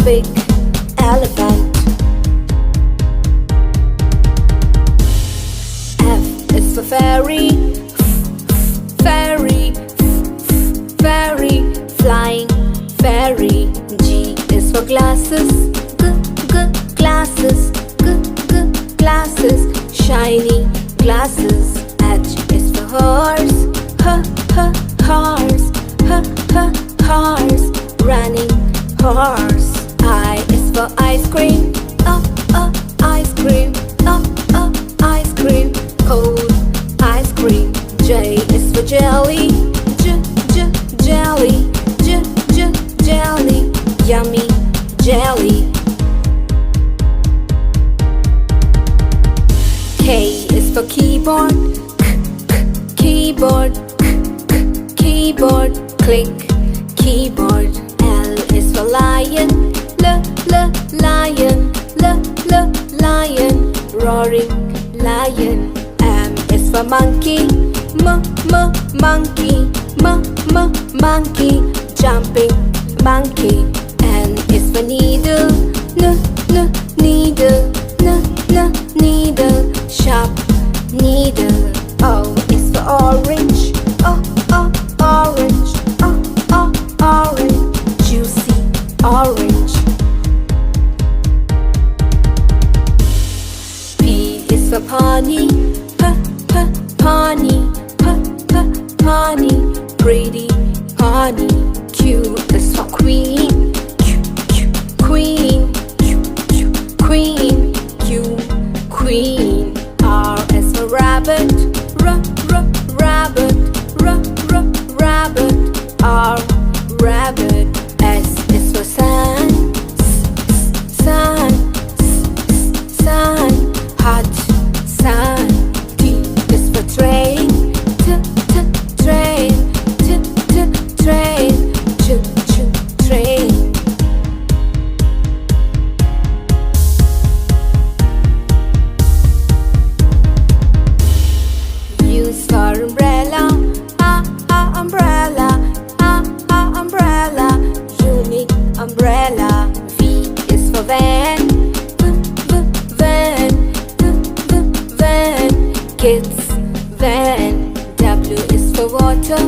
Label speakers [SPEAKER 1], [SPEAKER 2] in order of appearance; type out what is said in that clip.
[SPEAKER 1] big elephant. F is for fairy, fairy, fairy, flying fairy. G is for glasses, glasses, glasses, shiny glasses. H is for horse, horse, horse, running horse. I is for ice cream, ice cream, ice cream, cold ice cream. J is for jelly, jelly, jelly, yummy jelly. K is for keyboard, keyboard, keyboard, click keyboard. L is for lion, lion, lion, roaring lion. M is for monkey, monkey, monkey, jumping monkey. N is for needle, needle, needle, sharp needle. O is for orange, orange, orange, juicy orange. P is for pony, pony, pony, pretty pony. Q is for queen, queen, queen, queen. R is for rabbit, rabbit, rabbit, R, rabbit. S is for sun, sun, sun, hot sun. T is for train, train, train, train. U is for umbrella, umbrella, umbrella, unique umbrella. V is for van, van, van, kids van. W is for water,